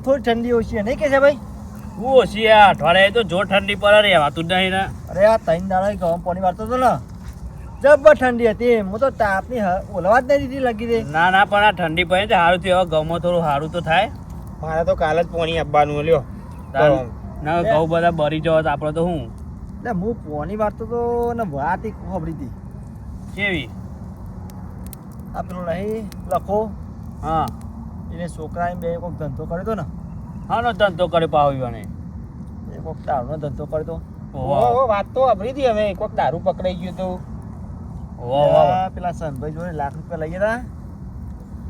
થોડી ઠંડી ઓછી નહીં કે છે ભાઈ? શું ઓછી આ અઠવાડિયે તો જોર ઠંડી પડે રહેવાતું જ નહીં ને. અરે આ 3 દાડા ગરમ પાણી વાળતો હતો ને, જબર ઠંડી હતી. હું તો તાપની ઓલવા જ નહીં દીધી લગી દે. ના ના, પણ આ ઠંડી પડે છે સારું થયું. હવે ઘઉંમાં થોડું સારું તો થાય. મારે તો કાલ જ પાણી આપવાનું લ્યો. ના ઘઉં બધા બરી જવા આપણે તો હું એટલે હું પાણી વાળતો તો ને વાત એક ખબરી હતી. કેવી? આ પેલું નહીં લખો, હા એને છોકરાએ બે કોઈક ધંધો કર્યો હતો ને. હા નો ધંધો કરે પાવ્યો ને એ કોઈક દારૂનો ધંધો કર્યો હતો. વાત તો અભરી હતી. હવે કોઈક દારૂ પકડાઈ ગયું તો પેલા સનભાઈ જોડે લાખ રૂપિયા લઈ ગયા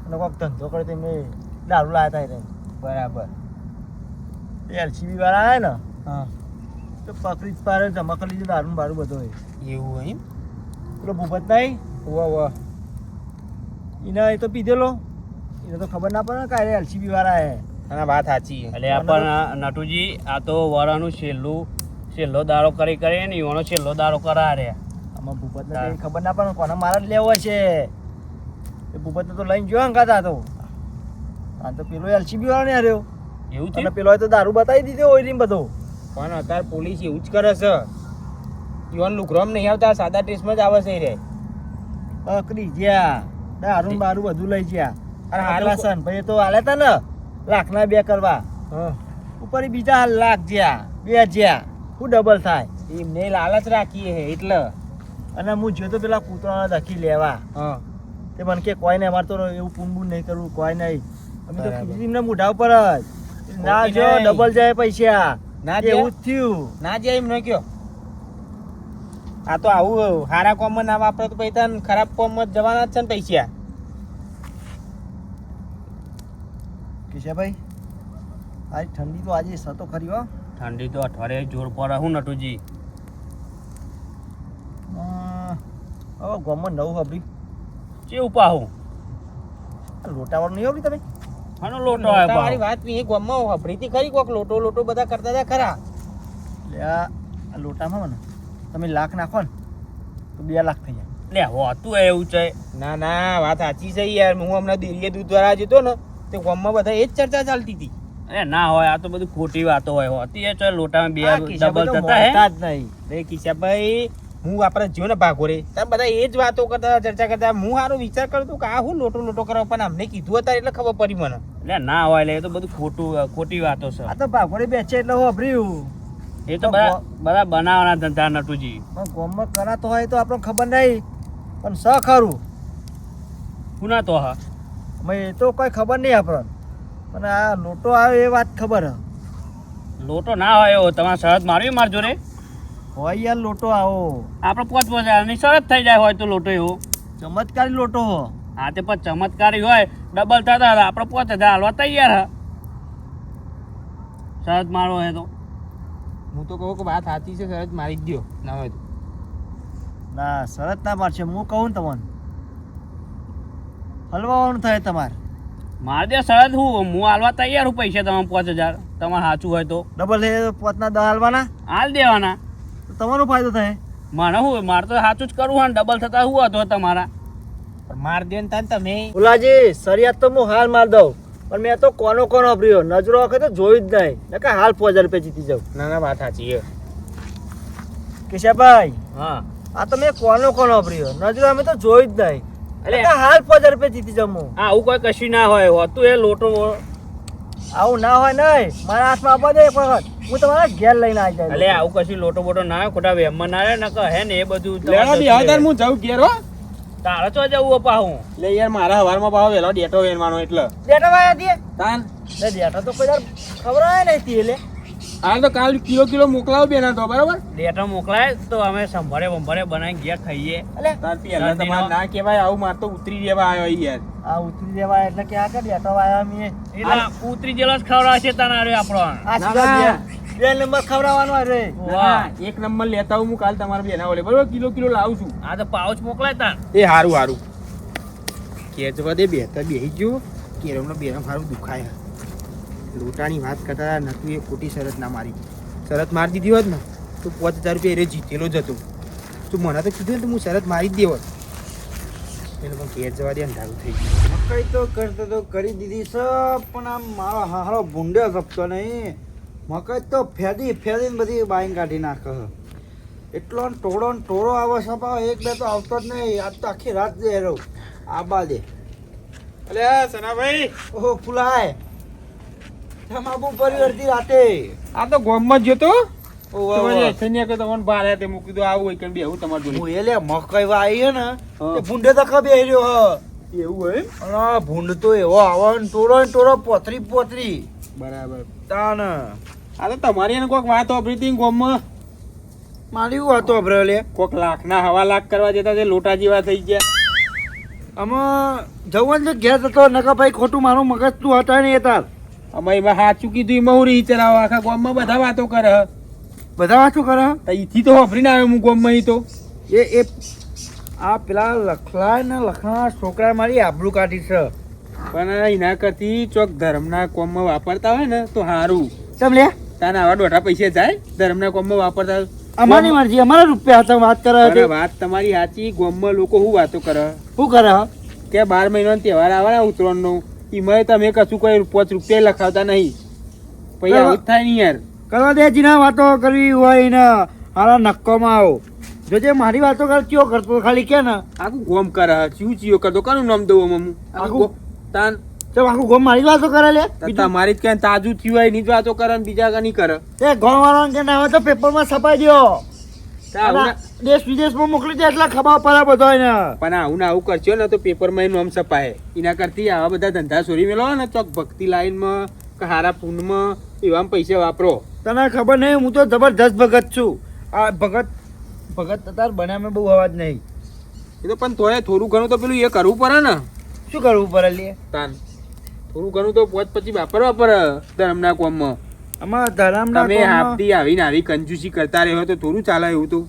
અને કોઈક ધંધો કર્યો તો એમને દારૂ લાવ્યા હતા. બરાબર. એલસીબી વાળા આવ્યા ને, હા, તો પકડી જ પાડે, જમા કરી લીધું દારૂ બારું બધો. એવું એમ? પેલો ભૂપત નહીં, એને એ તો પીધેલો, એને તો ખબર ના પડે ને કાંઈ એલસીબી વાળા હે. અને વાત સાચી. એટલે પણ નટુજી આ તો વરાનું છેલ્લો દાડો કરી કરે ને એનો છેલ્લો દાડો કરા રહ્યા. આમાં ભૂપતને કંઈ ખબર ના પડે કોને મારા જ લેવો છે. એ ભૂપતને તો લઈને જોયા અંગાતા તો. આ તો પેલો એલસીબી વાળો ને હાર્યો. એવું અને છે? પેલો તો દારૂ બતાવી દીધો હોય ને બધો. પણ અત્યારે પોલીસ એવું જ કરે છે. યુવાન લુકરોમ નહીં આવતા, સાદા ટેસ્ટમાં જ આવે છે રે. પકડી ગયા, દારૂ બારું બધું લઈ ગયા. અરે હાલા સન ભાઈ તો હાલ્યા તા ને લાખના 2 કરવા, ઉપર બીજા લાખ જ્યાં 2 જ્યાં શું ડબલ થાય? એમને લાલચ રાખીએ હે એટલે. અને હું જો તો પેલા કૂતરાને ધકી લેવા, તે મને કે કોઈ નહીં, અમારે તો એવું પૂનબૂન નહીં કરવું, કોઈ નહીં. અમે તો કીધું એમને મોઢા ઉપર જ ના જો ડબલ જાય પૈસા. ના એવું જ થયું. ના જાય એમ ન કયો. આ તો આવું સારા કોમમાં ના વાપરે તો પૈસા ખરાબ કોમમાં જવાના જ છે ને પૈસા. કિશાભાઈ આજ ઠંડી તો આજે સતો ખરી હો. ઠંડી તો અઠવાડિયે જોર પડે. હું નટુજી હવે ગામમાં નવું હબરી કેવું પાહું? લોટાવાળું નહીં હબરી તમે? આનો લોટો આવે તમારી વાત નહીં ગામમાં હભરીતી ખરી. કોક લોટો બધા કરતા હતા ખરા. એટલે આ લોટામાં ને તમે લાખ નાખો ને તો 2 લાખ થઈ જાય. લે હોતું એવું છે? ના ના, વાત સાચી છે યાર. હું હમણાં દિલ્હી દૂધવાળા જતો ને તે ગામમાં બધા એ જ ચર્ચા ચાલતી હતી. અરે ના હોય, આ તો બધું ખોટી વાતો હોય. હોતી એ લોટામાં 2 ડબલ તો થતા હે મળતા જ નહીં. રે કિશાભાઈ, હું આપણે જ્યો ને ભાગો રે ત્યારે બધા એ જ વાતો કરતા ચર્ચા કરતા. હું સારો વિચાર કરતો કે આ હું લોટો કરવા, પણ અમને કીધું હતા એટલે ખબર પડી મને. એટલે ના હોય, એટલે એ તો બધું ખોટી વાતો છે. આ તો ભાગોડે બેસે એટલે હું હબર્યું. એ તો બધા બનાવવાના ધંધા નટુજી. પણ ગામમાં કરાતો હોય તો આપણને ખબર નહીં, પણ સ ખરું કુના તો હા એ તો કોઈ ખબર નહીં આપણને. પણ આ લોટો આવે એ વાત ખબર હ. લોટો ના હોય એવો તમારે શરત મારવી મારજો રે. હોય યાર લોટો આવો આપણે 5,000ની શરત થઈ જાય હોય તો લોટો એવો ચમત્કારી લોટો હો. હા તે પણ ચમત્કારી હોય ડબલ થતા આપણે 5,000 હાલવા તૈયાર હ. શરત મારવો હોય તો હું તો કહું કે વાત સાચી છે, શરત મારી જ દો. ના હોય તો ના શરત ના મારશે. હું કહું ને તમને હલવાનું થાય તમારે. મારે દે શરત હું હાલવા તૈયાર હું. પૈસા તમારે 5,000 તમારે સાચું હોય તો ડબલ એ 5 ના 10 હાલવાના હાલ દેવાના. તો તમારો ફાયદો થાય. મને શું, મારે તો સાચું જ કરવું હોય ને. ડબલ થતા શું હતો તમારા? માર દે ને તમે. ઓલાજી સરિયાત તો હું હાલ માર દઉં, પણ મેં તો કોનો વાપર્યો નજરો વખત તો જોયું જ નહીં. કે હાલ 5,000 રૂપિયા જીતી જાઉં. ના ના, વાત સાચી છે કિશાભાઈ. હા આ તો મેં કોનો વાપર્યો નજરો અમે તો જોયું જ નહીં. એટલે હાલ 5,000 રૂપિયા જીતી જાઉં હું. આવું કોઈ કશું ના હોય. હોતું એ લોટો આવું ના હોય નહીં. મારા હાથમાં આપવા દે એક વખત, હું તમારા ઘેર લઈને આવી જાય. એટલે આવું કશું લોટો બોટો ના હોય. ખોટા વેમમાં ના રહે ને કહે ને એ બધું હું જાઉં ઘેર હો. તારે તો જવું અપા હું. એટલે યાર મારા હવારમાં પાવ વેલો ડેટો વેરવાનો એટલે ડેટા વાયા દે તાન. ડેટા તો કોઈ દર ખબર આવે નહીં તી. એટલે હાલ તો કાલ કિલો મોકલાવો બેના તો બરાબર. ડેટા મોકલાય તો અમે સંભાળે બનાવીને ઘેર ખાઈએ. એટલે તાર પહેલા તમારે ના કહેવાય આવું. માર તો ઉતરી દેવા આવ્યો યાર. આ ઉતરી દેવાય એટલે કે આ કે ડેટા વાયા મેં એટલે ઉતરી જેલો જ ખવડાવશે તને રે આપણો. આ સીધા 2 નંબર ખવડાવવાનો રે. વાહ, 1 નંબર લેતા હું કાલ તમારા બેના ઓલે બરાબર. કિલો લાવું છું. આ તો પાઉચ મોકલાય તાન. એ હારું હારું. કે જવા દે બેહતા બેહી ગયો કેરમનો બેરમ સારું દુખાય લોટાની વાત કરતા નતું એ ખોટી શરત ના મારી શરત મારી દીધી હોત ને તો 5000 રૂપિયા એ જીતેલો જ હતો તું મને તો કીધું ને તો હું શરત મારી જ દેવત એને પણ ઘેર જવા દે અંધારું થઈ ગયું મકાઈ તો કરતો તો કરી દીધી છે પણ આમ મારો હારો ભૂંડ્યો સપતો નહીં મકાઈ તો ફેદીને બધી બાઈન કાઢી નાખે એટલો ને ટોળો આવે સપા એક બે તો આવતો જ નહીં આજ તો આખી રાત દે રહું આબા દે અલે સનાભાઈ ઓહો ફૂલાય તમાકુ પરી અડધી રાતે આ તો ગોમમાં જ જોતો ઓહો સૈન્ય કે તમને બહાર તે મૂકી દો આવું હોય કે બેહું તમારે જોડે હું એલે મકાઈ વાઈ ને હા. તે ભૂંડે તો ખબર રહ્યો હ એવું હોય અને ભૂંડ તો એવો આવે ને ટોળો પોતરી બરાબર તાન આ તો તમારી એને કોઈક વાત વાપરી હતી ગોમમાં મારી વાતો અભરે લે કોઈક લાખના હવા લાખ કરવા જતા તે લોટા જેવા થઈ ગયા આમાં જવાનું તો ઘેર થતો નકા ભાઈ ખોટું મારું મગજ તું હટાય નહીં તાર અમે એમાં સાચું કીધું એમાં હું રીહ ચલાવો આખા ગામમાં બધા વાતો કરે બધા વાંચું કરે તો ઈથી તો વાપરીને આવ્યો હું ગામમાં ઈ તો એ આ પેલા લખલાય ને લખણા છોકરા મારી આબરૂ કાઢી છે પણ એના કરતી ચોક ધર્મના કોમમાં વાપરતા હોય ને તો સારું ચમ લે તાને આવા દોઢા પૈસે જાય ધર્મના કોમમાં વાપરતા હોય. અમારી મરજી અમારા રૂપિયા હતા વાત કરે પણ વાત તમારી સાચી ગામમાં લોકો શું વાતો કરે શું કરે કે 12 મહિનાનો તહેવાર આવે ને ઉત્તરાયણનો એમાં તમે કશું કોઈ 5 રૂપિયા લખાવતા નહીં પછી આવું જ થાય ને યાર કરવા દે જીના વાતો કરવી હોય ને હારા નક્કોમાં આવો જોજે મારી વાતો કર ચિયો કરતો ખાલી કે ને આખું ગોમ કરે ચીયો કરતો કાનું નામ દઉં હું આખું? તાન ચમ આખું ગોમ મારી વાતો કરે લે તમારી જ ક્યાં તાજું થયું હોય એની જ વાતો કરે ને બીજા કાંઈ નહીં કરે તે ગોમ વાળાને કે ના હોય તો પેપરમાં છપાઈ દ્યો તા આવું અને દેશ વિદેશમાં મોકલી દે એટલે ખબર પડે બધો ને પણ આવું ને આવું કરશો ને તો પેપરમાં એનું નામ છપાય એના કરતી આવા બધા ધંધા સોરી મેલો ને ચોક ભક્તિ લાઈનમાં કે હારા પૂનમાં એવા પૈસા વાપરો તને ખબર નહીં હું તો જબરદસ્ત ભગત છું આ ભગત તાર બન્યા મેં બહુ અવાજ નહીં એ તો પણ તોય થોડું ઘણું તો પેલું એ કરવું પડે ને શું કરવું પડે લે તાન થોડું ઘણું તો પોત પછી વાપરવા પડે ધર્મના કોમમાં આમાં ધરમના તમે હાફતી આવીને આવી કંજૂસી કરતા રહ્યો તો થોડું ચાલે એવું તો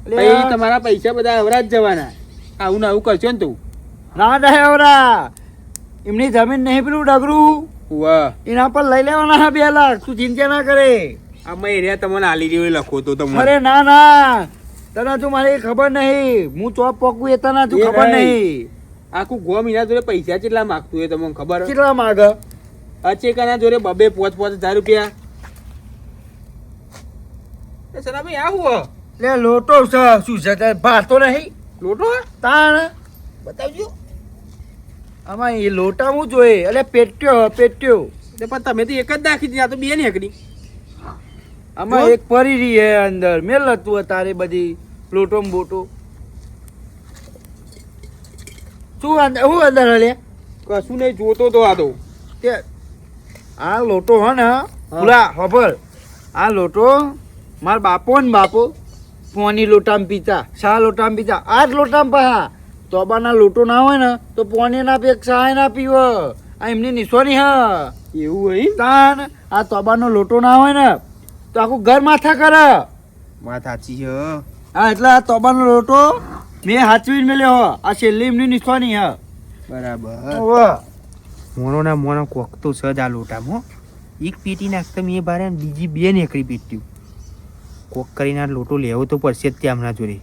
પછી તમારા પૈસા બધા અવરા જ જવાના આવું ને આવું કરશો ને તું ના દહેવરા એમની જમીન નહીં પેલું ડગરું વાહ એના પર લઈ લેવાના 2 લાખ તું ચિંતા ના કરે આમાં એરિયા તમને આલી રહ્યો એ લખો તો તમને અરે ના તને તું મારી ખબર નહીં હું ચોપ પોકું એ તને તું એ ખબર નહીં. નહીં આખું ગોમ એના જોડે પૈસા કેટલા માગતું હોય તમને ખબર કેટલા માગ અચેકાના જોડે 2-5 રૂપિયા એ સનાભાઈ આવું લે લોટો છે શું છે તે ભાતો નહીં લોટો તાણ બતાવજો આમાં એ લોટા હું જોઈએ એટલે પેટ્યો એટલે પણ તમે તો એક જ નાખી દીધી આ તો બે નીકળી આમાં એક પરી રહી હે અંદર મેલ હતું તારે બધી લોટો ને બોટો શું અંદર હું અંદર હલે કશું નહીં જોતો તો આ તો તે આ લોટો હે ને પૂરા ખબર આ લોટો માર બાપો ને બાપો પોની લોટામાં પીતા શા લોટામાં પીતા આ જ લોટામાં પહા તોબાના લોટો ના હોય ને તો પોની ના પીએ શાહ ના પીવ આ એમની નિશાની હા એવું હોય તાન આ તોબાનો લોટો ના હોય ને તો આખું ઘર માથા કરે વાત સાચી છે હા એટલે આ તોબાનો લોટો મેં હાચવીને મેલ્યો હો આ છેલ્લી એમની નિશાની હા બરાબર મોનો ના મોનો કોક તો સજ આ લોટામાં એક પેટી નાખતા મેં બારે ને બીજી 2 નીકળી પેટ્યું કોક કરીને આ લોટો લેવો તો પડશે જ ત્યાં હમણાં જોડે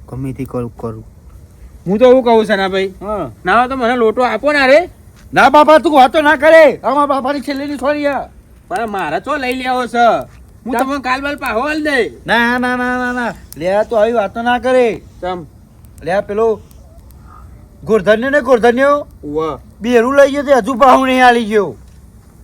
ગમે તે કરું હું તો એવું કહું છે ના ભાઈ હા ના હોય તો મને લોટો આપો ને રે ના બાપા તું વાતો ના કરે અમારા બાપાની છેલ્લી નિશાની હા પણ મારે તો લઈ લેવો છે હું તમને કાલ બાલ પાહો હાલ દે ના ના ના ના ના લે તો આવી વાતો ના કરે ચમ લે પેલો ગોરધન્ય ને ગોરધન્યો વાહ બેરું લઈ ગયો તે હજુ ભાવ નહીં આલી ગયો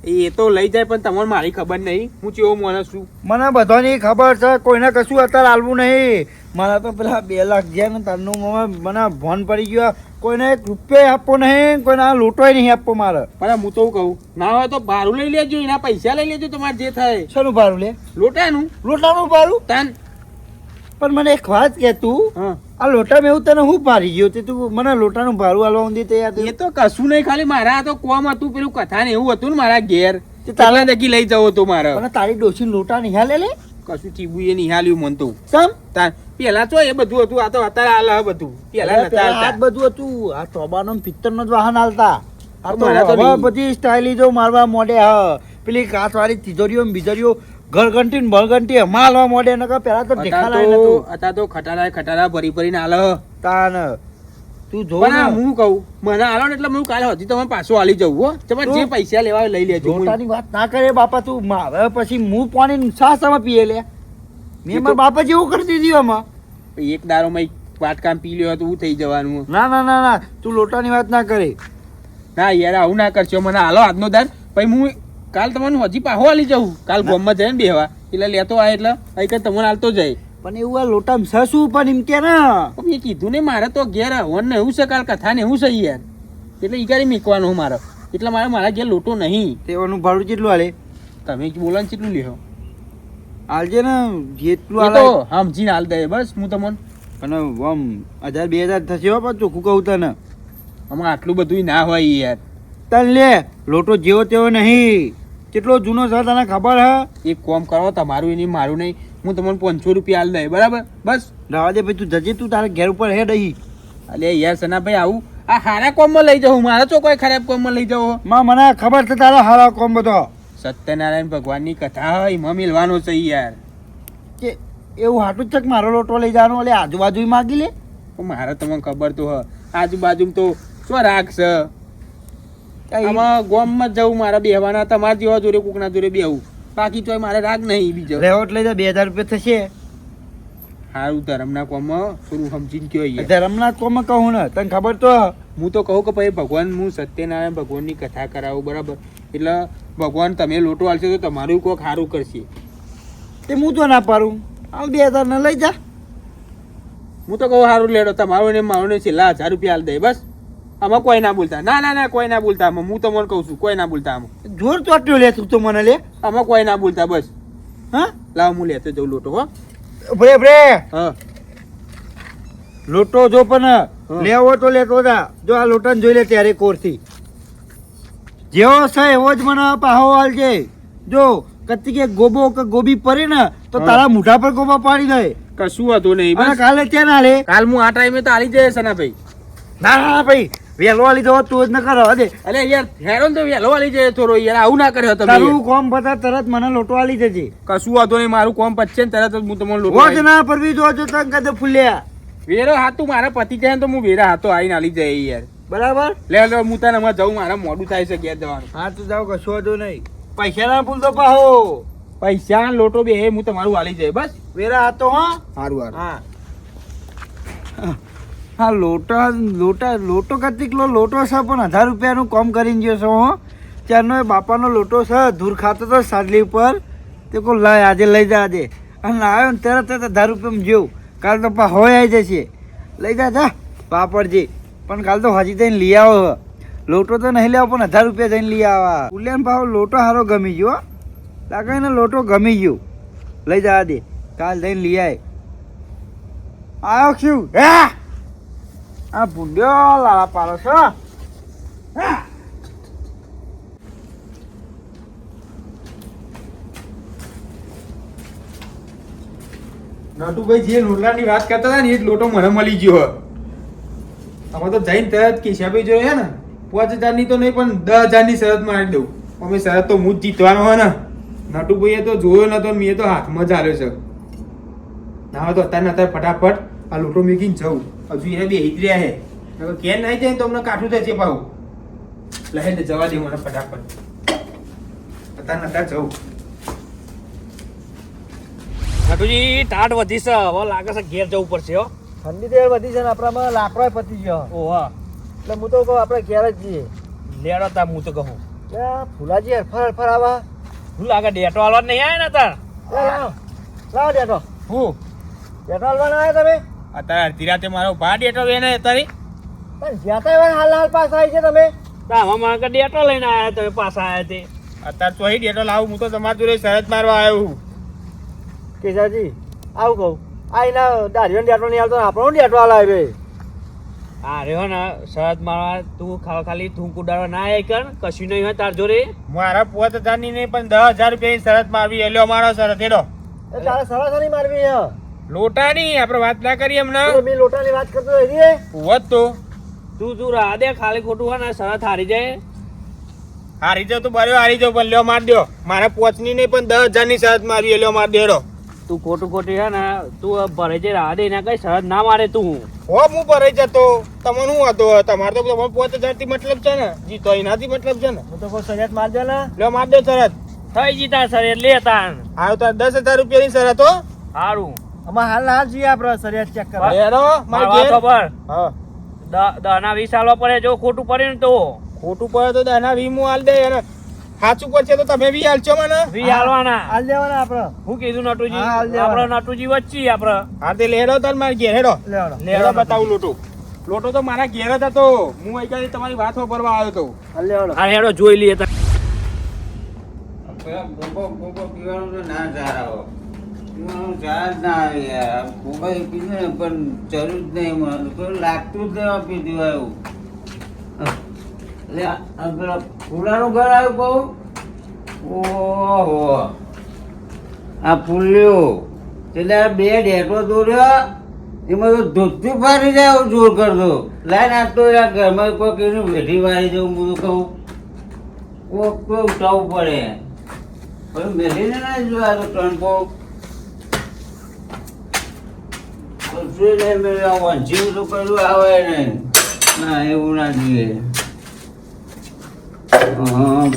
એ તો લઈ જાય પણ તમને મારી ખબર નહીં હું કેવો માણસ છું મને બધાની ખબર છે કોઈને કશું અત્યારે આલવું નહીં મને તો પેલા 2 લાખ ગયા ને તારનું મને ભોન પડી ગયો કોઈને 1 રૂપિયા આપવો નહીં કોઈને આ લોટોય નહીં આપવો મારે પણ હું તો એવું કહું ના હોય તો ભાડું લઈ લેજો એના પૈસા લઈ લેજો તમારે જે થાય શાનું ભાડું લે લોટાનું લોટાનું ભાડું તાન પણ મને એક વાત કે તું હા આ લોટામાં એવું તને હું પારી ગયો તે તું મને લોટાનું ભાડું આલવા ઊંધી તે યાર એ તો કશું નહીં ખાલી મારા આ તો કોમ હતું પેલું કથા ને એવું હતું ને મારા ઘેર તે તાલા દકી લઈ જવો તો મારે મને તારી ડોશી લોટા નિહાલે લે કશું ચીબુ એ નિહાલ્યું મન તો ચમ તાન પેલા તો એ બધું હતું, આ તો અત્યારે હાલ બધું. પેલા નતા પેલા હાલતા. આ જ બધું હતું. આ ટોબાનો પિત્તરનો જ વાહન હાલતા. આ તો મને તો હવે નહીં. બધી સ્ટાઇલિજો મારવા મોડે. હા, પેલી કાચવાળી તિજોરીઓ ને બીજોરીઓ ઘરઘંટી ને બળઘંટી એમાં હાલવા મોડે. નકર પેલા તો દેખાડાય નતું. અત્યારે તો ખટારા ભરી ભરીને હાલ. તાન તું જો પણ ને આ હું કહું, મને હાલો ને એટલે હું કાલે હજી તમે પાછું હાલી જવું હો. તમારે જે પૈસા લેવા હોય લઈ લેજો. જોટાની વાત ના કરે બાપા તું. હવે પછી હું પાણી સાસમાં પીએ લે. મેં મારા બાપા જેવું કરી દીધું આમાં. એક દારૂમાં વાટકામ પી લ્યો તો હું થઈ જવાનું. ના ના ના ના, તું લોટાની વાત ના કરે. ના યાર આવું ના કરશો. મને હાલો આજનો દાર પછી હું કાલ તમને હજી પાછો હાલી જવું. કાલ ગોમમાં જઈને બેહવા એટલે લેતો આ એટલે અહીં કઈ તમને હાલતો જાય. પણ એવું આ લોટામાં સસું પણ એમ કે ને પણ મેં કીધું ને મારે તો ઘેર હવન ને એવું છે, કાલ કથા ને એવું છે યાર. એટલે ઈ ગાડી મૂકવાનું મારે. એટલે મારા ઘેર લોટો નહીં. તેવાનું ભાડું કેટલું હાલે? તમે જ બોલો ને કેટલું લ્યો. હાલજે ને જેટલું એ હાલે. તો સમજીને હાલ દે બસ. હું તમને અને આમ 1000-2000 થશે હો. પણ ચોખ્ખું કહું તને. આમાં આટલું બધું ના હોય યાર. તને લે લોટો જેવો તેવો નહીં. કેટલો જૂનો છે તને ખબર હે? એક કામ કરો, તમારું એની મારું નહીં. હું તમને 500 રૂપિયા હાલ દે બરાબર. બસ રાવા દે ભાઈ, તું જજે. તું તારા ઘેર ઉપર હેડ અહીં. અલે યાર સનાભાઈ આવું આ હારા કોમમાં લઈ જાઉં. મારે તો કોઈ ખરાબ કોમમાં લઈ જાઉં. માં મને ખબર છે તારો હારો કોમ બધો. સત્યનારાયણ ભગવાનની કથા હોય એમાં મિલવાનો છે યાર. કે એવું હાટું જ છે કે મારો લોટો લઈ જવાનો? એટલે આજુબાજુ માગી લે. પણ મારે તમને ખબર તો હ આજુબાજુ તો શું રાગ છે. આમાં ગોમમાં જ જવું મારે બેહવાના. તમારા જેવા જોડે કોકના જોડે બેહવું. બાકી તો મારે રાગ નહીં બીજો. રેવટ લઈ જા. 2000 રૂપિયા થશે. સારું ધર્મના કોમમાં થોડું સમજીને કયો યાર. ધર્મના કોમ કહું ને તને ખબર તો. હું તો કહું કે ભાઈ ભગવાન, હું સત્યનારાયણ ભગવાનની કથા કરાવું બરાબર. એટલે ભગવાન તમે લોટો હાલશે તો તમારું કોઈક સારું કરશે. તે હું તો ના પાડું. હાલ 2000 ને લઈ જા. હું તો કહું સારું લેડો. તમારું ને મારું ને છેલ્લા 1000 રૂપિયા હાલ દે બસ. આમાં કોઈ ના બોલતા. ના ના ના કોઈ ના બોલતા આમાં. હું તમને કહું છું કોઈ ના બોલતા આમાં. જોર ચોટ્યો લે તું તો મને લે. આમાં કોઈ ના બોલતા બસ. હા લાવ હું લેતો જઉં લોટો. હો ભરે ભરે. હા લોટો જો પણ લેવો તો લેતો જા. જો આ લોટાને જોઈ લે ત્યારે કોરથી જેવો છે એવો જ મને પાહો હાલજે. જો કતી કે ગોબો કે ગોબી પડી ને તો તારા મોઢા પર ગોબા પાડી દે. કશું હતું નહીં અને બસ. કાલે ત્યાં ના લે. કાલ હું આ ટાઈમે તો હાલી જાય સના ભાઈ. ના ના ભાઈ, વહેલો આલી જવો તું જ ન કરો. દે અરે યાર હેરાન તો વહેલો હાલી જાય થોડો યાર. આવું ના કર્યો તમે તારું યાર. કોમ પતા તરત મને લોટો આલી જજે. કશું હતું નહીં. મારું કોમ પતશે ને તરત જ હું તમને લોટો રોજ આલી- ના પરવી જો જો તને કદે ફૂલ્યા. વેરો હાથું મારા પતિ જાય ને તો હું વેરા હાથો આવીને હાલી જાય યાર. બરાબર. લે લે હું તને હમણાં જઉં. મારા મોડું થાય છે ઘેર જવાનું. હા તું જાવ, કશો વાંધો નહીં. પૈસા ના ભૂલતો પાહો. પૈસા લોટો બે હું તમારું હાલી જાય બસ. વેરા હતો હા. સારું સારું. હા હા લોટો કરતી કિલો લોટો છે પણ 1000 રૂપિયાનું કામ કરીને ગયો છો હો. ત્યારનો એ બાપાનો લોટો છે. ધૂર ખાતો તો સાદલી ઉપર. તે કોઈ લાય આજે લઈ જા આજે. અને આવ્યો ને તરત 1000 રૂપિયામાં જેવું. કાલ તો પા હોય આવી જશે. લઈ જા પાપડજી. પણ કાલ તો હજી જઈને લઈ આવો. લોટો તો નહીં લેવો પણ 1000 રૂપિયા જઈને લઈ આવા. ઉલ્યાન ભાવ લોટો સારો ગમી ગયો. લાગે ને લોટો ગમી ગયો. લઈ જા દે. કાલ જઈને લઈ આય. આવ્યો શું હે? આ ભૂંડ્યો લાલા પાડો છો. નટુભાઈ જે લોટલાની વાત કરતા હતા ને એ જ લોટો મને મળી ગયો. અમે તો જઈને તરત કેશાભાઈ જોડે હે ને 5000 ની તો નહીં પણ 10000 ની શરત મારી દઉં. અમે શરત તો હું જ જીતવાનો હોય ને. નટુભાઈએ તો જોયો નતો ને મેં તો હાથમાં જ હાલ્યો છે. ના હોય તો અત્યારે ફટાફટ આ લોટો મેકીને જવું. હજુ એને બે હિત રહ્યા હે. કેન નહીં જાય તો અમને કાઠું થશે પાછું. લહેર જવા દે મને ફટાફટ. અત્યારે જવું. નટુજી ટાટ વધી છે. હવે લાગે છે ઘેર જવું પડશે હો. ઠંડી તો વધી છે ને આપણામાં લાકડો પતી ગયો. ઓહો એટલે હું તો કહું આપણે ઘેર જ જઈએ. લેડો તા હું તો કહું. ત્યાં ફુલાજી હરફર આવા. શું લાગે ડેટો હાલવા નહીં આવે ને તાર? લાવો ડેટો. હું ડેટો હાલવાના આવ્યા તમે? અત્યારે અડધી રાતે મારો ભા ડેટો વેને અત્યારે પણ જ્યાં હાલ પાસ આવી છે તમે. તાવા મારા કે ડેટો લઈને આવ્યા તમે પાછા આવ્યા તે. અત્યારે ચોહી ડેટો લાવું. હું તો તમારી જોડે શરત મારવા આવ્યો છું. કેશાજી આવું કહું. આ એના દાઢીઓનો ડેટો નહીં આવતો આપણો ડેટો હાલ આવે. હા રહ્યો ને શરત મારવા તું ખાલી તું કુડાડવા ના આવી કર. કશું નહીં હોય તાર જોડે. મારા 5000 ની નહીં પણ 10000 રૂપિયાની શરત મારવી. એલો મારો શરત હેડો. એ તારે સરાસરી મારવી છે. લોટાની આપણે વાત ના કરીએ હમણાં તો મેં લોટાની વાત કરતો રહી હોત તો તું રાહ દે ખાલી ખોટું હોય ને શરત હારી જાય હારી જાવ તો બર્યો હારી જાવ પણ લ્યો માર દ્યો મારે પોચની નહીં પણ 10,000 ની શરત મારી લ્યો માર દેડો તું ખોટું હે ને તું ભરે છે રાહ દે ના કઈ શરત ના મારે તું હો હું ભરાઈ જતો તમને શું હતો તમારે તો 5,000 થી મતલબ છે ને જીતો એનાથી મતલબ છે ને હું તો કોઈ સરિયાત માર દે ને લ્યો માર દો શરત થઈ જીતા સર એટલે તાન આવ્યો તો 10,000 રૂપિયાની શરત હો સારું અમાર હાલ જોઈએ આપણે સરિયાત ચેક કરવા લેરો માર મારવા ઘેર ખબર હા 10-20 આલવા પડે જો ખોટું પડે ને તો ખોટું પડે તો દાના 20 હાલ દે અને સાચું પડશે તો તમે 20 હાલશો મને 20 આલવાના હાલ દેવાના આપણે હું કીધું નટુજી હા, હાલ દેવાના. આપણે નટુજી વચ્ચી આપણે હા તે લેડો તાર માર ઘેર હેડો લેવાનો લેડો બતાવું લોટો તો મારા ઘેર જ હતો હું અહીં તમારી વાત વાપરવા આવ્યો તો હાલ લેવાનો આ હેડો જોઈ લઈએ તાર. ગોગો પીવાનું તો ના સારા પીવાનું ચાર ના આવે યાર ગોગો પીધું ને પણ જરૂર જ નહીં મને તો લાગતું જ નહીં પીધું આવ્યું એટલે આ પેલા ફૂલાનું ઘર આવ્યું કહું ઓહો આ ફૂલ્યો એટલે આ 2 ડેટો દોર્યા એમાં તો ધોતું ફારી જાય એવું જોર કરતો લાઈને આપતો યાર ઘરમાં કોઈક એનું વેઠી વાળી જવું બધું કહું કોક તો ઉઠાવવું પડે પણ મેલીને ના જોયા તો ટણપો કશું નહીં મેળવ્યા વંચી તો કશું આવે નહીં ના એવું ના જોઈએ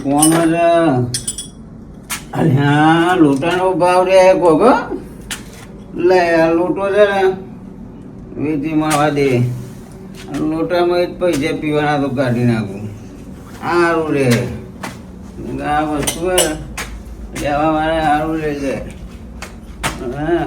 કોણ હા લોટાનો ભાવ રે કોક લે આ લોટો છે ને વેચી મારવા દે લોટામાં જ પૈસા પીવાના તો કાઢી નાખું સારું રે આ વસ્તુ હે લેવા મારે સારું રે છે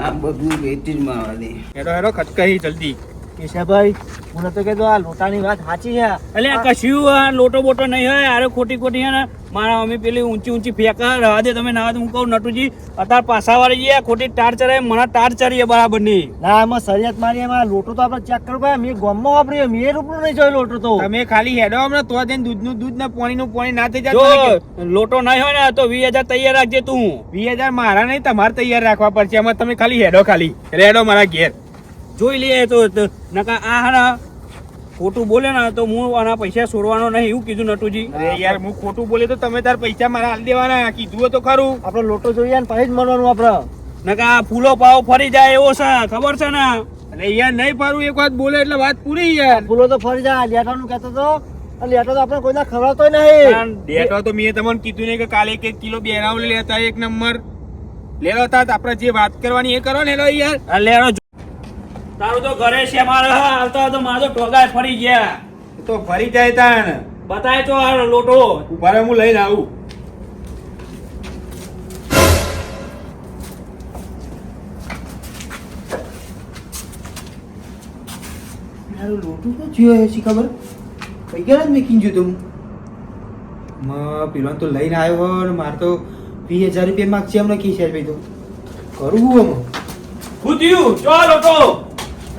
આ બધું વેચી જ મારવા દે હેડો હેડો ખચકાઈ જલ્દી કેશાભાઈ હું તો કહેતો આ લોટાની વાત સાચી છે એટલે આ કશું આ લોટો બોટો નહીં હોય અરે ખોટી હે ને મારા અમે પેલી ઊંચી ફેંકા રહેવા દે તમે ના હું કહું નટુજી અત્યારે પાછા વાળી ગયા ખોટી ટાર ચડાય મને ટાર ચડીએ બરાબર ની ના આમાં સરિયાત મારી એમાં લોટો તો આપણે ચેક કરવો પડે મેં ગામમાં વાપર્યો મેં રૂપડો નહીં જોયો લોટો તો તમે ખાલી હેડો હમણાં તો જઈને દૂધનું દૂધ ને પાણીનું પાણી ના થઈ જો જાય લોટો નહીં હોય ને તો 20,000 તૈયાર રાખજે તું 20,000 મારા નહીં તમારે તૈયાર રાખવા પડશે એમાં તમે ખાલી હેડો ખાલી હેડો મારા ઘેર જોઈ લઈએ તો નકા આ હા ખોટું બોલે ને તો હું આના પૈસા છોડવાનો નહીં એવું કીધું નટુજી અરે યાર હું ખોટું બોલે તો તમે તાર પૈસા મારા હાલ દેવાના કીધું તો ખરું આપણે લોટો જોઈએ ને પછી જ મળવાનું આપણે નકા આ ફૂલો પાવ ફરી જાય એવો છે ખબર છે ને અરે યાર નહીં પારું એક વાત બોલે એટલે વાત પૂરી યાર ફૂલો તો ફરી જાય લેટાનું કહેતો તો લેટો તો આપણે કોઈના ખવડાવતો નહીં ડેટો તો મેં તમને કીધું નહીં કે કાલે 1 કિલો બેરાવ લેતા 1 નંબર લેલો તા આપણે જે વાત કરવાની એ કરો ને હેડો યાર આ લેરો તારું તો ઘરે છે મારે આવતા તો મારો ટોગાય ફરી ગયા તો ફરી જાય તાન બતાય તો આ લોટો ઉભા રહો, હું લઈને આવું લોટું તો થયો હે શી ખબર કઈ ગયા જ મેકીને જોતો હું પેલો તો લઈને આવ્યો ને મારે તો 20,000 રૂપિયા માગશે હમણાં કી શેર ભાઈ તો કરું હું શું થયું ચો લોટો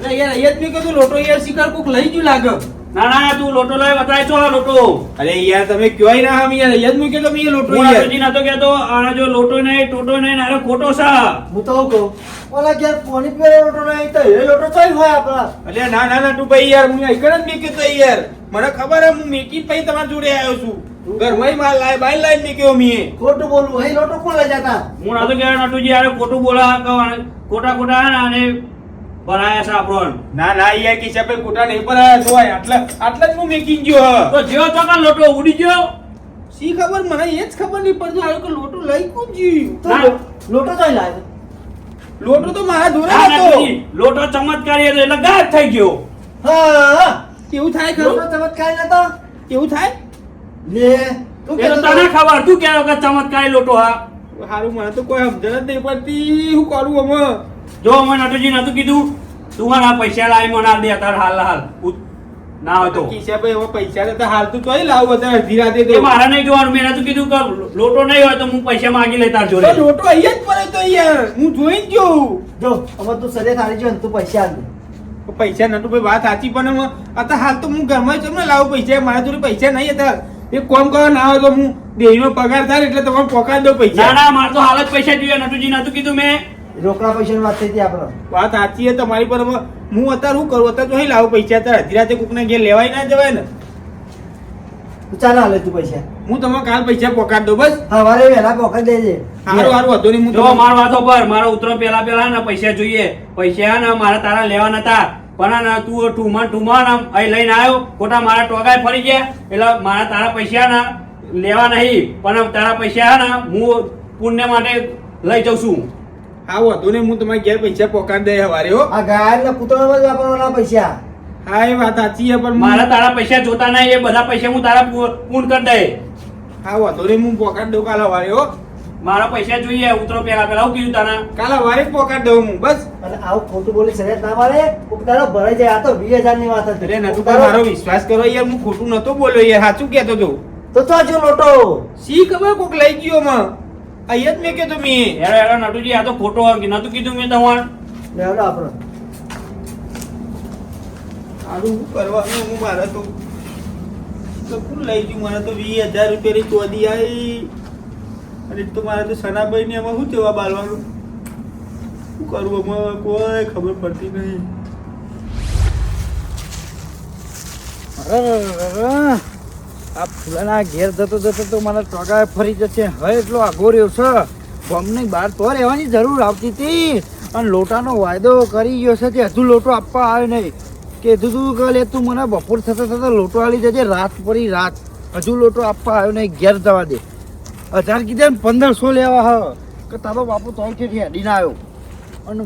અરે યાર અહીંયા જ મેં કીધું લોટો યાર શિકાર કોક લઈ ગયું લાગે ના ના તું લોટો લઈ બતાય ચો લોટો અરે યાર તમે કયોય ના હમ યાર અહીંયા જ મૂક્યો તો મેં લોટો હું યાર નટુજી નતો કહેતો આના જો લોટો નહીં ટોટો નહીં ને આનો ખોટો છે હું તો કહું ઓલા ઘેર પાણી પીવાનો લોટો નહીં તો એ લોટો ચોઈ હોય આપણા અલ્યા ના ના ના તું ભાઈ યાર હું અહીં જ મેક્યો તો યાર મને ખબર હે હું મેકી પછી તમારા જોડે આવ્યો છું ઘરમાં માલ લાય બાઈ લાઈન મેક્યો મેં ખોટું બોલવું અહીં લોટો કોણ લઈ જતા હું નતો કહેતો નટુજી આરે ખોટું બોલા ખોટા ખોટા ને આને ભરાયા છે આપણો ના ના યાર કિસ્સા ભાઈ ખોટા નહીં પર આયા છો આટલા જ હું મેકી ગયો હ તો જેવો ચોકા લોટો ઉડી ગયો શી ખબર મને એ જ ખબર નહીં પડતું આવ્યો કે લોટો લઈ કોણ ગયું તો લોટો ચોઈ લાવે લોટો તો મારા જોડે ના, હતો નટુજી, લોટો ચમત્કારી હતો એટલે ગાયબ થઈ ગયો હા કેવું થાય લોટો ખરું ચમત્કારી નતો કેવું થાય લે તું એ તો કહેતો તને ખબર તું કહેતો કે ચમત્કારી લોટો હા હારું મને તો કોઈ સમજણ જ નહીં પડતી હું કરું અમે જો મેં નટુજી નતું કીધું તું મારા પૈસા લાવી મને આલ દે તાર હાલ ના હોય તો કિસ્સા ભાઈ હવે પૈસા તો હાલ તું તોય લાવ બધા અડધી રાતે એ તો મારા નહીં જોવાનું મેં નતું કીધું કે લોટો નહીં હોય તો હું પૈસા માંગી લઈ તાર તો જોડે લોટો અહીંયા જ પડે તો યાર હું જોઈ જ ગયો જો હવે તું સરિયાત હારી ગયો ને તું પૈસા આલ દે પૈસા નટુ ભાઈ વાત સાચી પણ અત્યારે હાલ તો હું ઘરમાં જ તમને લાવું પૈસા મારા જોડે પૈસા નહીં હતા એક કામ કરવા ના હોય તો હું દેહીનો પગાર થાય એટલે તમારે પોકાડ દો ના પૈસા ના મારે તો હાલ જ પૈસા જોઈએ નટુજી નતું કીધું મેં રોકડા પૈસાની વાત થઈ હતી આપણે. વાત સાચી છે તમારી, પર હવે હું અત્યારે શું કરું? અત્યારે તો અહીં લાવું પૈસા, અત્યારે અડધી રાતે કોકને ઘેર લેવાય ના જવાય ને. તું ચાલ હાલે તું પૈસા. હું તમને કાલ પૈસા પકડ દઉં બસ. સવારે વહેલા પોકેટ દેજે. સારું સારું હતો નહીં. હું જો તમને માર વાતો પર મારો ઉતરો પેલા ને પૈસા જોઈએ. પૈસા ને મારા તારા લેવા નતા, પણ ને તું ઠુમા ને અહીં લઈને આવ્યો, ખોટા મારા ટોગાય ફરી ગયા. એટલે મારા તારા પૈસા ને લેવા નહીં, પણ તારા પૈસા ને હું પુણ્ય માટે લઈ જઉં છું. હા હતો નહીં, હું તમારા ઘેર પૈસા પકડ દે સવારે હો. આ ગાયન ને કૂતરામાં જ વાપરવાના પૈસા. હા એ વાત સાચી છે, પણ મારા તારા પૈસા જોતા નહીં, એ બધા પૈસા હું તારા પૂર્ણ કરી દે. હા હતો નહીં, હું પકડ દઉં કાલ સવારે હો. મારા પૈસા જોઈએ ઉતરો પેલા હું કીધું તારા. કાલ સવારે જ પકડ દઉં હું બસ. અને આવું ખોટું બોલી શરત ના મારે. ઉપકારો ભરાઈ જાય. આ તો 20,000 ની વાત હતી. અરે નતું મારો વિશ્વાસ કરો યાર, હું ખોટું નતો બોલ્યો યાર, સાચું કહેતો હતો. તો જો લોટો. સી ખબર કોક લઈ ગયો માં. અહીંયા જ મેં કહેતો મેં. યાર નટુજી આ તો ખોટો નતું કીધું મેં તમારે. લેવડો આપણો. આનું શું કરવાનું હું મારે તો કોણ લઈ ગયું? મારે તો 20,000 રૂપિયાની ચોદી આવી, અને તો મારે તો સનાભાઈ ને એમાં શું જવાબ આલવાનું? શું કરવું એમાં કોઈ ખબર પડતી નહીં. આ ફૂલાના ઘેર જતો જતો તો મારા ટોગા ફરી જશે. હવે એટલો આગો રહ્યો છે, ગામની બહાર તો રહેવાની જરૂર આવતી હતી. અને લોટાનો વાયદો કરી ગયો છે તે હજુ લોટો આપવા આવ્યો નહીં. કીધું તું કે લે તું મને બપોર થતા થતા લોટો આલી જજે, રાત પડી રાત, હજુ લોટો આપવા આવ્યો નહીં. ઘેર જવા દે. 1000 કીધા ને 1500 લેવા હ કે તારો બાપુ તો કે હેડીને આવ્યો. અને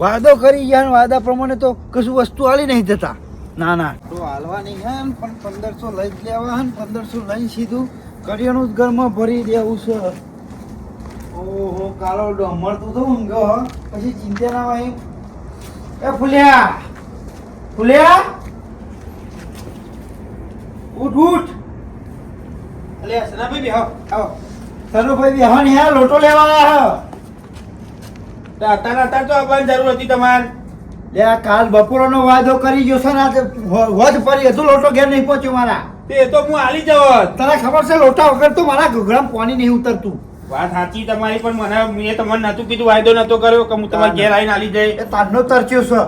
વાયદો કરી ગયા ને વાયદા પ્રમાણે તો કશું વસ્તુ આલી નહીં જતા. ના ના તો હાલવા નહીં હે ને, પણ 1500 લઈ જ લેવા હે ને. 1500 લઈને સીધું કરિયાણું જ ઘરમાં ભરી દેવું છે. ઓહો કાળો ડમરતું તો ઊંઘો હ, પછી ચિંતા ના હોય. એ ફુલ્યા ફુલ્યા ઉઠ ઉઠ. અલે સનાભાઈ બેહો, આવો. સરુભાઈ બેહો ને યાર, લોટો લેવા આવ્યા તો અત્યારે તો આવવાની જરૂર હતી તમારે. લે આ કાલ બપોરનો વાયદો કરી ગયો છે ને, આજે હોજ ફરી હજુ લોટો ઘેર નહીં પહોંચ્યો મારા. તે તો હું આલી જવત. તને ખબર છે લોટા વગર તો મારા ઘૂઘરામાં પાણી નહીં ઉતરતું. વાત સાચી તમારી, પણ મેં તમને નતું કીધું, વાયદો નતો કર્યો કે હું તમારા ઘેર આવીને આલી જાય. એ તારનો તરચ્યો છે,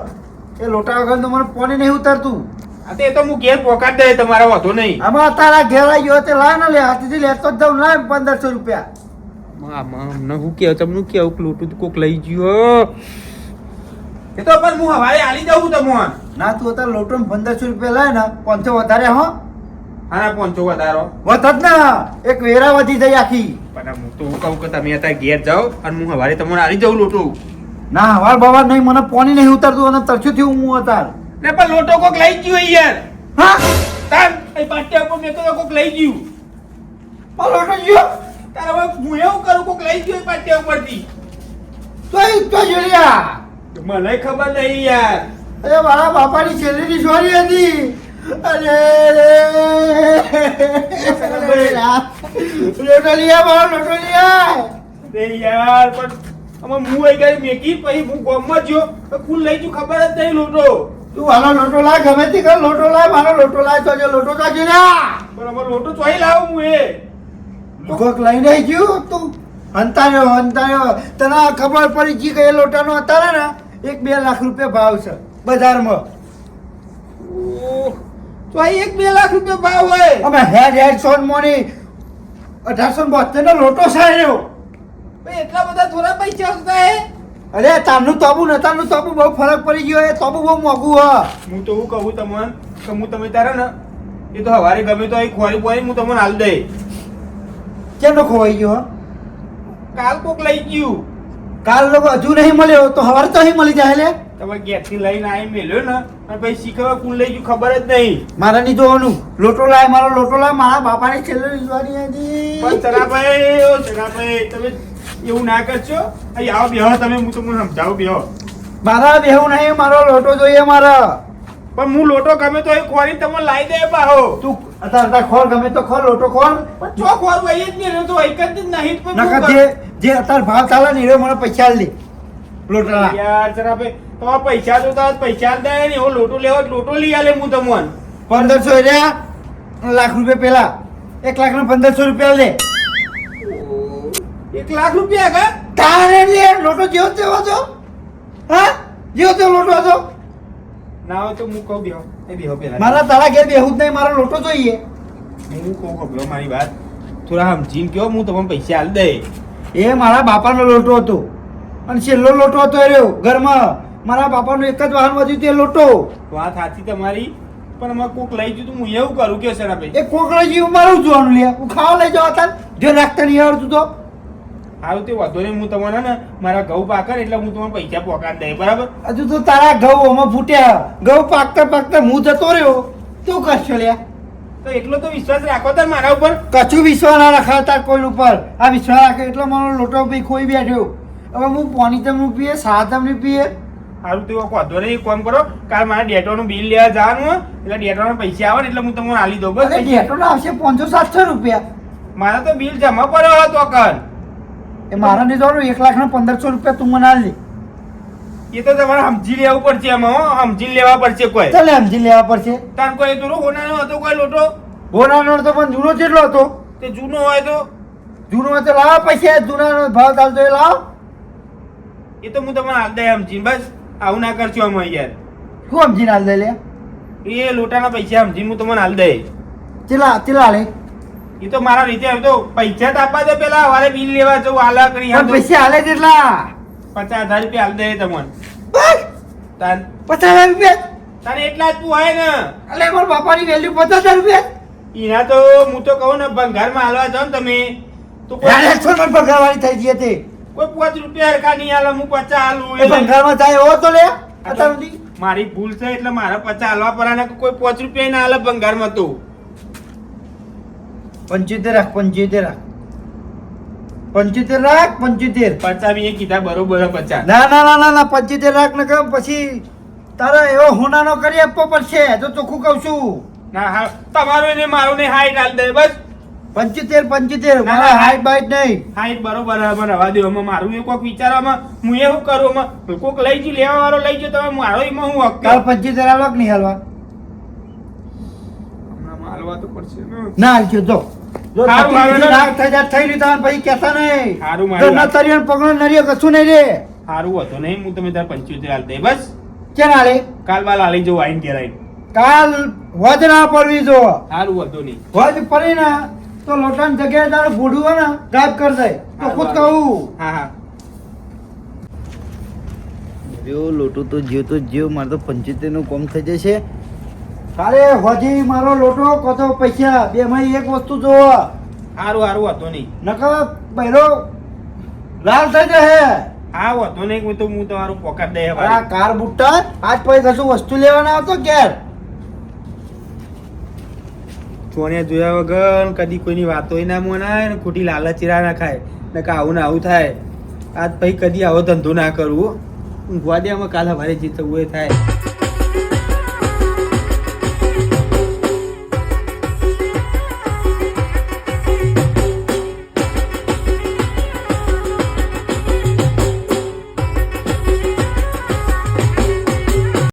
એ લોટા વગર તો મને પાણી નહીં ઉતરતું. આ તે તો હું ઘેર પોકાડ દે, તમારા વાંધો નહીં. આમાં તારા ઘેર આવી ગયો તે લાય ને લે, હાથથી લેતો જ જાઉં. લાય 1500 રૂપિયા. અમને શું કહે તમને કેવું લોટું કોક લઈ ગયો? એ તો પણ હું હવારે આલી જાઉં તમને. ના તું અત્યારે લોટો 1500 રૂપિયા લાય ને, 500 વધારે હો. હા 500 વધારો વધત ને એક વેરા વધી જાય આખી. પણ હું તો હું કહું કે તમે અત્યારે ઘેર જાઓ અને હું હવારે તમને આલી જાઉં લોટો. ના હવાર બવાર નહીં, મને પાણી નહીં ઉતરતું અને તરછું થયું હું અત્યારે. ને પણ લોટો કોક લઈ ગયો યાર. હા તાર એ પાટિયા ઉપર મેં તો કોક લઈ ગયું. પણ લોટો ગયો તાર હવે હું એવું કરું કોક લઈ ગયો એ પાટિયા ઉપરથી. તો જોડ્યા. મને ખબર નહીં યાર. અરે મારા બાપાની છેલ્લીની ચોરી હતી. અરે લોટો લીયા, મારો લોટો લીયા. રે યાર પણ આમાં હું આઈ ગઈ મેકી, પછી હું ગામમાં જ્યો તો કુલ લઈ ગયું ખબર જ નહીં લોટો. તું મારો લોટો લાય, ગમે તે કર લોટો લાય, મારો લોટો લાય. તો જો લોટો કા જોડ્યા. પણ અમારો લોટો ચોઈ લાવું હું એ. કોક લઈને ગયું તું. હંતાયો તને ખબર પડી ગઈ કે એ લોટાનો અત્યારે ને 1-2 લાખ રૂપિયા ભાવ છે બજારમાં. ઓહ, તો આ 1-2 લાખ રૂપિયા ભાવ હોય. અમે હેડ સોન મોની 1872 નો લોટો સાર્યો. ભાઈ એટલા બધા થોડા પૈસા હતા એ. અરે તારનું તોબુ ને તારનું તોબુ બહુ ફરક પડી ગયો. એ તોબુ બહુ મોંઘું હ. હું તો હું કહું તમને કે હું તમે તારે ને એ તો હવારે ગમે તો અહીં ખોરી પોરી હું તમને હાલ દઈ. કેમનો ખોવાઈ ગયો હ? કાલ કોક લઈ ગયું. કાલ લોકો હજુ નહીં મળ્યો તો હવારે તો અહીં મળી જાય. લે તમે ગેસથી લઈને આવી મેલ્યો ને અને પછી શીખવા કુલ લઈ ગયું ખબર જ નહીં. મારે નહીં જોવાનું. લોટો લાય, મારો લોટો લાય. મારા બાપાની છેલ્લી રીઝવાની હતી. પણ સરાભાઈ ઓ સરાભાઈ તમે એવું ના કરશો. અહીં આવો બેહો તમે, હું તમને સમજાવું બેહો. મારા બેહું નહીં, મારો લોટો જોઈએ મારા. પણ હું લોટો ગમે તો એ ખોરી તમને લાવી દે પાહો. તું અત્યારે ખોર ગમે તો ખોર, લોટો ખોર. પણ ચો ખોરું અહીં જ નહીં તો એક જ નહીં પણ હું નકર કરું? જે અત્યારે ભાવ ચાલે ને એ મને પૈસા આલી દે લોટાના. યાર સરાભાઈ તમારે પૈસા જોતા હોય તો પૈસા જ દે ને. એવો લોટો લેવો હોય તો લોટો લઈ આલે હું તમને. 1500 રહ્યા, લાખ રૂપિયા પેલા 1,15,000 રૂપિયા લે. 1 લાખ રૂપિયા કા? તારે લે લોટો જેવો તેવો હતો હા જેવો તેવો લોટો હતો ના હોય તો હું કહું બેહો એ બેહો પેલા મારા તારા ઘેર બેહું જ નહીં મારો લોટો જોઈએ હું કહું ખબરો મારી વાત થોડા સમજીને કહો હું તમને પૈસા આલ દે એ મારા બાપાનો લોટો હતો અને છેલ્લો લોટો હતો એ રહ્યો ઘરમાં મારા બાપાનું એક જ વાહન વધ્યું તે લોટો વાત સાચી તમારી પણ અમારે કોક લઈ જતું હું એવું કરું કે સર ભાઈ એ કોકડો જેવું મારું જોવાનું લે હું ખાવા લઈ જાવ હતા જો રાખતા નહીં આવડતું તો સારું તે વાંધો નહીં હું તમને ને મારા ઘઉં પાકે ને એટલે હું તમને પૈસા પોકાડ દે બરાબર હજુ તો તારા ઘઉં આમાં ફૂટ્યા ઘઉં પાકતા પાકતા હું જતો રહ્યો તું કરશો લ્યા તો એટલો તો વિશ્વાસ રાખો તાર મારા ઉપર કશું વિશ્વાસ ના રખાતા કોઈ ઉપર આ વિશ્વાસ રાખે એટલે મારો લોટો ભાઈ ખોઈ બેઠ્યો હવે હું પાણી તમને પીએ સા તમને પીએ સારું તો વાંધો નહીં એક કામ કરો કાલ મારા ડેટોનું બિલ લેવા જવાનું હોય એટલે ડેટોના પૈસા આવે ને એટલે હું તમને આલી દઉં બસ અરે ડેટો આવશે 500-700 રૂપિયા મારા તો બિલ જમા પડ્યો હતો કર એ મારા ને જોડો 1,15,000 રૂપિયા તું મને આલી એ તો તમારે સમજી લેવું પડશે એમાં હો સમજી લેવા પડશે કોઈ ચાલે સમજી લેવા પડશે તાર કોઈ તો હોનાનો હતો કોઈ લોટો બોનાનો તો પણ જૂનો કેટલો હતો તે જૂનો હોય તો જૂનો હોય તો લાવ પૈસા જૂનાનો ભાવ ચાલતો એ લાવ એ તો હું તમને હાલ દે સમજીને બસ આવું ના કરજો અમે યાર શું સમજીને હાલ દે લે એ લોટાના પૈસા સમજીને હું તમને હાલ દે ચેલા લે એ તો મારા રીતે હવે તો પૈસા તો આપવા દે પેલા વારે બિલ લેવા જવું આલા કરી પણ પૈસા હાલે કેટલા 50,000 રૂપિયા હાલ દે તમને બસ તાર 50,000 રૂપિયા તારે એટલા જ હોય ને અલે મારા બાપાની વેલ્યુ 50,000 રૂપિયા એના તો હું તો કહું ને ભંગારમાં હાલવા જાવ ને તમે તો યાર કોઈ 100 મણ પગારવાળી થઈ ગઈ હતી કોઈ 5 રૂપિયા હરખા નહીં હાલે હું 50 હાલું એ ભંગારમાં જાય એવો તો લે અત્યાર સુધી મારી ભૂલ છે એટલે મારા 50 હાલવા પરાને કોઈ 5 રૂપિયા ના હાલે ભંગારમાં તો 75 રાખ 75 રાખ 75 રાખ 75 50 બી એ કીધા બરોબર 50 ના ના ના ના ના 75 રાખ ને કેમ પછી તારે એવો હોનાનો કરી આપવો પડશે તો ચોખ્ખું કહું છું ના હા તમારું ને મારું ને હાઈટ હાલ દે બસ 75 મારા હાઈટ બાઈટ નહીં હાઈટ બરોબર હવે રવા દો એમાં મારું એ કોઈક વિચારવામાં હું એવું કરું એમાં કોઈક લઈ જ લેવા વાળો લઈ જ તમે મારો એમાં હું હક કાલ 75 હાલવા કે નહીં હાલવા હમણાં હાલવા તો પડશે ને ના હાલજો જો જો હારું, હારું, રાખ થઈ જાય થઈ લીધા પછી કહેતા નહીં હારું, મારું ઘરના તરિયાને પગલો નરિયો કશું નહીં રે સારું હતું નહીં હું તમે તાર 75 હાલ દે બસ કેમ હાલે કાલ બાલ હાલી જવું આઈને ઘેર આઈને કાલ વજ ના પડવી જો સારું હતું નહીં વજ પડી ને તો લોટાની જગ્યાએ તારું ભૂડું હોય ને ગાયબ કરી દે તો ખુદ કહું હા હા જો લોટો તો જીવ મારે તો 75 નું કોમ થઈ જશે અરે હોજી મારો લોટો કતો પૈસા બે માં એક વસ્તુ જો સારું હતું નહીં નકર પહેલો લાલ થઈ જશે હા હતો નહીં હું તો હું તમારું પોકેટ દે આ કાર બુટ્ટા આજ પછી કશું વસ્તુ લેવાના આવતો ક્યાર ચોણિયા જોયા વગર કદી કોઈની વાતો ના મનાય ને ખોટી લાલચીરા ના ખાય ને કે આવું ને આવું થાય આજ પછી કદી આવો ધંધો ના કરવું ઊંઘવા દે અમે કાલ સવારે જે થવું એ થાય